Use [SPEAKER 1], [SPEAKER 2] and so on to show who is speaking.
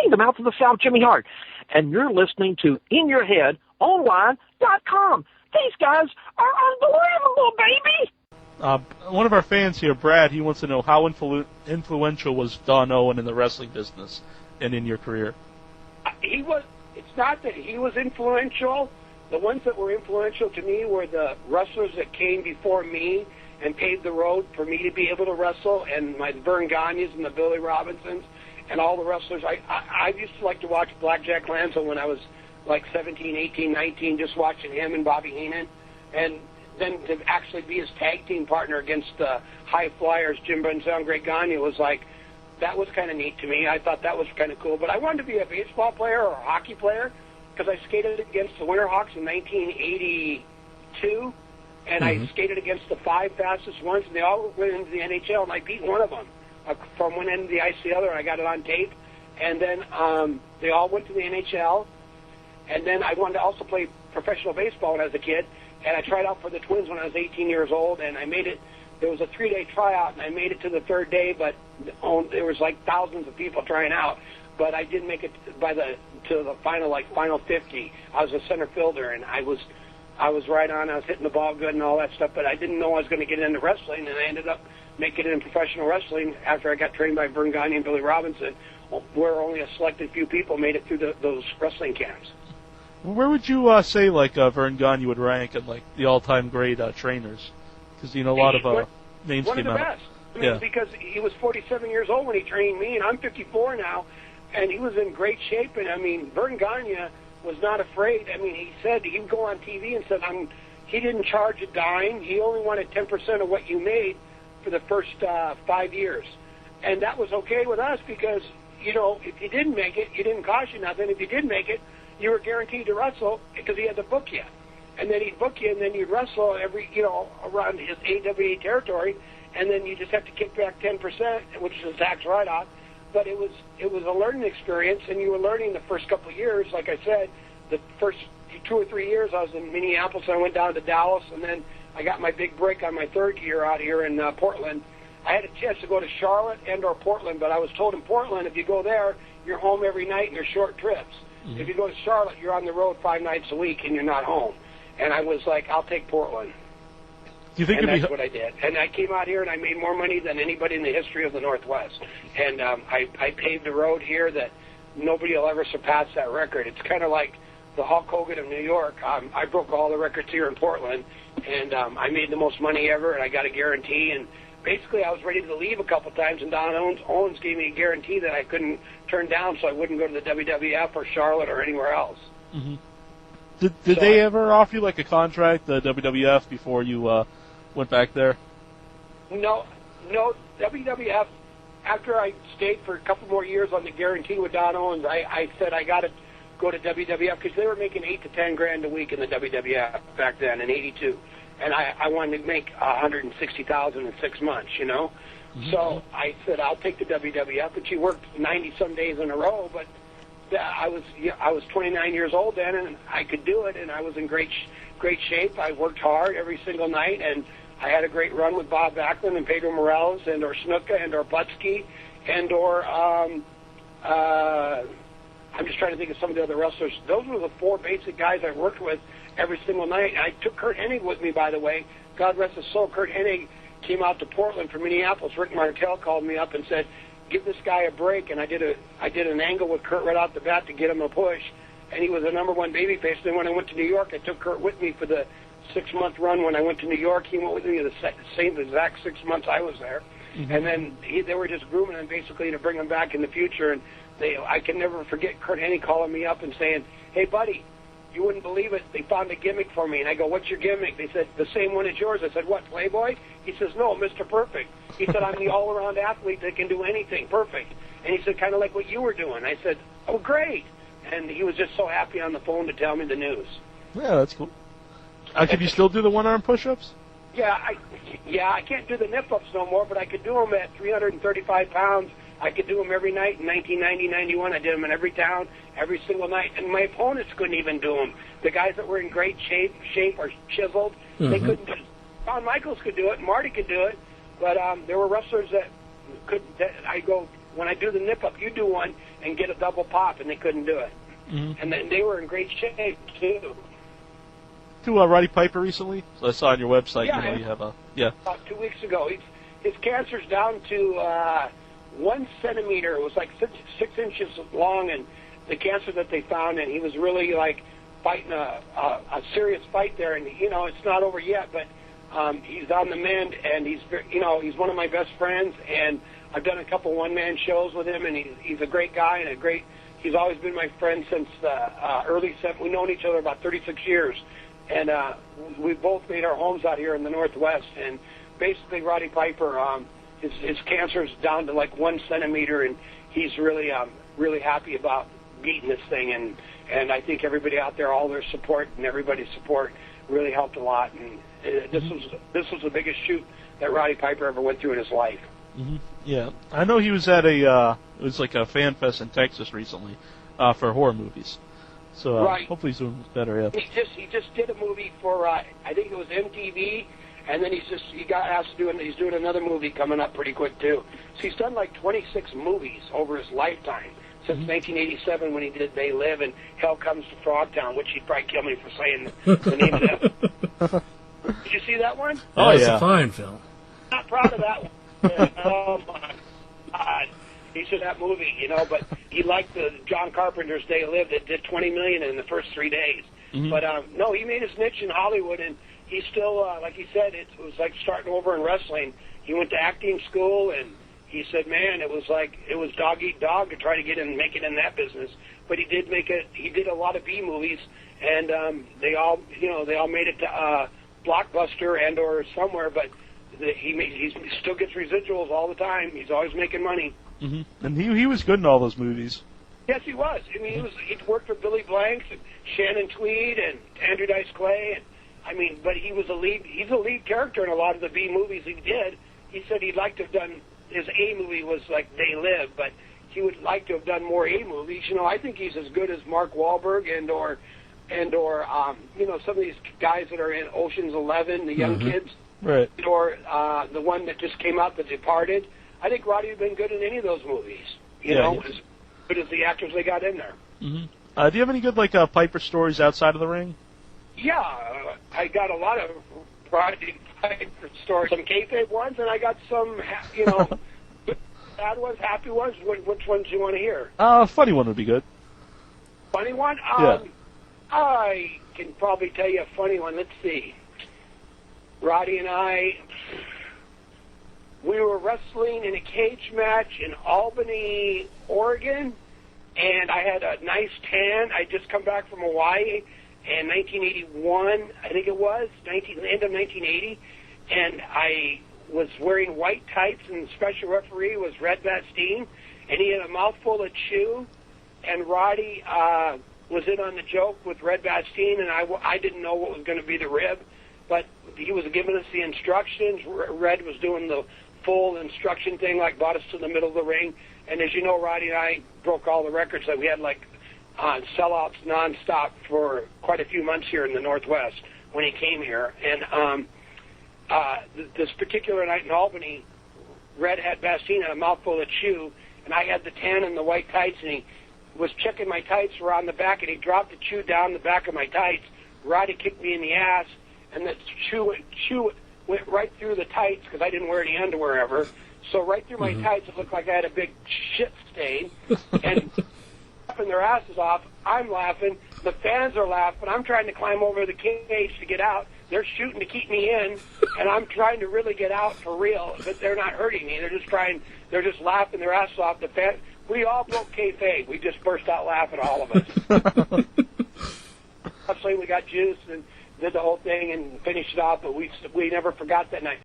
[SPEAKER 1] the mouth of the South, Jimmy Hart. And you're listening to InYourHeadOnline.com. These guys are unbelievable, baby!
[SPEAKER 2] One of our fans here, Brad, he wants to know how influential was Don Owen in the wrestling business and in your career?
[SPEAKER 3] It's not that he was influential. The ones that were influential to me were the wrestlers that came before me and paved the road for me to be able to wrestle, and my Verne Gagnes and the Billy Robinsons and all the wrestlers. I used to like to watch Blackjack Lanza when I was like 17, 18, 19, just watching him and Bobby Heenan. And then to actually be his tag team partner against the high flyers, Jim Brunzell and Great Gagne, was like, that was kind of neat to me. I thought that was kind of cool. But I wanted to be a baseball player or a hockey player because I skated against the Winterhawks in 1982, and I skated against the 5 fastest ones, and they all went into the NHL, and I beat one of them from one end of the ice to the other, and I got it on tape. And then they all went to the NHL, and then I wanted to also play professional baseball when I was a kid, and I tried out for the Twins when I was 18 years old, and I made it. There was a 3-day tryout, and I made it to the 3rd day, but there was like thousands of people trying out. But I didn't make it to the final 50. I was a center fielder, and I was right on. I was hitting the ball good and all that stuff, but I didn't know I was going to get into wrestling, and I ended up making it in professional wrestling after I got trained by Verne Gagne and Billy Robinson, where only a selected few people made it through those wrestling camps.
[SPEAKER 2] Where would you say Verne Gagne would rank in like the all-time great trainers? Because a lot of names
[SPEAKER 3] one of
[SPEAKER 2] came
[SPEAKER 3] the
[SPEAKER 2] out.
[SPEAKER 3] best. I mean, because he was 47 years old when he trained me, and I'm 54 now, and he was in great shape. And I mean, Verne Gagne was not afraid. I mean, he said he'd go on TV and said, he didn't charge a dime. He only wanted 10% of what you made for the first 5 years, and that was okay with us because if you didn't make it, you didn't cost you nothing. If you did make it, you were guaranteed to wrestle because he had to book you. And then he'd book you, and then you'd wrestle every, around his AWA territory, and then you just have to kick back 10%, which is a tax write-off. But it was a learning experience, and you were learning the first couple of years. Like I said, the first 2 or 3 years I was in Minneapolis, and I went down to Dallas, and then I got my big break on my 3rd year out here in Portland. I had a chance to go to Charlotte and or Portland, but I was told in Portland, if you go there, you're home every night, and they're short trips. Mm-hmm. If you go to Charlotte, you're on the road 5 nights a week, and you're not home. And I was like, I'll take Portland.
[SPEAKER 2] Do you think
[SPEAKER 3] and that's what I did. And I came out here, and I made more money than anybody in the history of the Northwest. And I paved a road here that nobody will ever surpass that record. It's kind of like the Hulk Hogan of New York. I broke all the records here in Portland, and I made the most money ever, and I got a guarantee. And basically, I was ready to leave a couple times, and Don Owens gave me a guarantee that I couldn't turn down, so I wouldn't go to the WWF or Charlotte or anywhere else.
[SPEAKER 2] Mm-hmm. Did they ever offer you like a contract, the WWF, before you went back there?
[SPEAKER 3] No, WWF. After I stayed for a couple more years on the guarantee with Don Owens, I said I got to go to WWF because they were making $8 to $10 a week in the WWF back then in '82, and I wanted to make $160,000 in 6 months, Mm-hmm. So I said I'll take the WWF, and she worked 90 some days in a row, but. I was 29 years old then, and I could do it, and I was in great shape. I worked hard every single night, and I had a great run with Bob Backlund and Pedro Morales and or Snuka and or Putski and or I'm just trying to think of some of the other wrestlers. Those were the 4 basic guys I worked with every single night. I took Curt Hennig with me, by the way. God rest his soul. Curt Hennig came out to Portland from Minneapolis. Rick Martel called me up and said, give this guy a break, and I did an angle with Curt right off the bat to get him a push, and he was the #1 babyface. Then when I went to New York, I took Curt with me for the 6-month run. When I went to New York, he went with me the same exact 6 months I was there, mm-hmm. And then they were just grooming him basically to bring him back in the future. And I can never forget Curt Hennig calling me up and saying, "Hey, buddy, you wouldn't believe it. They found a gimmick for me." And I go, "What's your gimmick?" They said, "The same one as yours." I said, "What, Playboy?" He says, "No, Mr. Perfect." He said, "I'm the all-around athlete that can do anything. Perfect." And he said, "Kind of like what you were doing." I said, "Oh, great." And he was just so happy on the phone to tell me the news.
[SPEAKER 2] Yeah, that's cool. Can you still do the one-arm push-ups?
[SPEAKER 3] Yeah, I can't do the nip-ups no more, but I could do them at 335 pounds. I could do them every night in 1990, 91. I did them in every town, every single night. And my opponents couldn't even do them. The guys that were in great shape or chiseled, mm-hmm. They couldn't do it. Shawn Michaels could do it, Marty could do it, but there were wrestlers that could. I go, when I do the nip up, you do one and get a double pop, and they couldn't do it.
[SPEAKER 2] Mm-hmm.
[SPEAKER 3] And then they were in great shape too.
[SPEAKER 2] To Roddy Piper recently, so I saw on your website.
[SPEAKER 3] Yeah,
[SPEAKER 2] you have a
[SPEAKER 3] about 2 weeks ago. His cancer's down to 1 centimeter. It was like 6 inches long, and the cancer that they found, and he was really like fighting a serious fight there. And it's not over yet, but he's on the mend, and he's one of my best friends, and I've done a couple one-man shows with him, and he's a great guy and he's always been my friend since the early 70s. We've known each other about 36 years. And we both made our homes out here in the Northwest. And basically, Roddy Piper, his cancer is down to like 1 centimeter, and he's really happy about beating this thing. And I think everybody out there, all their support and everybody's support, really helped a lot. And this was the biggest shoot that Roddy Piper ever went through in his life.
[SPEAKER 2] Mm-hmm. Yeah, I know he was at it was like a fan fest in Texas recently for horror movies. So
[SPEAKER 3] right.
[SPEAKER 2] Hopefully he's doing better. Yeah.
[SPEAKER 3] He just did a movie for I think it was MTV, and then he got asked to do it. He's doing another movie coming up pretty quick too. So he's done like 26 movies over his lifetime since 1987 when he did They Live and Hell Comes to Frogtown, which he'd probably kill me for saying the name of that. Did you see that one?
[SPEAKER 4] Oh, yeah, it's a fine film.
[SPEAKER 3] Not proud of that one. Oh my God. He said that movie, but he liked the John Carpenter's They Live that did $20 million in the first 3 days. Mm-hmm. But no, he made his niche in Hollywood, and he's still, like he said, it was like starting over in wrestling. He went to acting school, and he said, man, it was dog eat dog to try to get in, make it in that business. But he did a lot of B movies, and they all made it to Blockbuster and or somewhere. But he still gets residuals all the time. He's always making money.
[SPEAKER 2] Mm-hmm. And he was good in all those movies.
[SPEAKER 3] Yes, he was. I mean, he'd worked for Billy Blanks and Shannon Tweed and Andrew Dice Clay. But he was he's a lead character in a lot of the B movies he did. He said he'd like to have done, his A movie was like They Live, but he would like to have done more A movies. I think he's as good as Mark Wahlberg and or some of these guys that are in Ocean's 11, the young kids.
[SPEAKER 2] Right.
[SPEAKER 3] Or the one that just came out, The Departed. I think Roddy would have been good in any of those movies. As good as the actors they got in there.
[SPEAKER 2] Mm-hmm. Do you have any good Piper stories outside of the ring?
[SPEAKER 3] Yeah, I got a lot of Roddy Piper stories. Some kayfabe ones, and I got some, bad ones, happy ones. Which ones do you want to hear?
[SPEAKER 2] Funny one would be good.
[SPEAKER 3] Funny one?
[SPEAKER 2] Yeah.
[SPEAKER 3] I can probably tell you a funny one. Let's see. Roddy and I, we were wrestling in a cage match in Albany, Oregon, and I had a nice tan. I'd just come back from Hawaii in 1981, I think it was, end of 1980, and I was wearing white tights, and the special referee was Red Bastien, and he had a mouthful of chew, and Roddy was in on the joke with Red Bastien, and I didn't know what was going to be the rib, but he was giving us the instructions. Red was doing the full instruction thing, like brought us to the middle of the ring. And as you know, Roddy and I broke all the records. That we had sellouts nonstop for quite a few months here in the Northwest when he came here. And this particular night in Albany, Red had Bastien had a mouthful of chew, and I had the tan and the white tights, and he was checking my tights around the back, and he dropped the chew down the back of my tights. Roddy kicked me in the ass, and the chew went right through the tights because I didn't wear any underwear ever. So right through my tights, it looked like I had a big shit stain. And laughing their asses off, I'm laughing. The fans are laughing. I'm trying to climb over the cage to get out. They're shooting to keep me in, and I'm trying to really get out for real. But they're not hurting me. They're just laughing their asses off. The fans, we all broke kayfabe. We just burst out laughing, all of us. Obviously, we got juice and did the whole thing and finished it off, but we never forgot that night.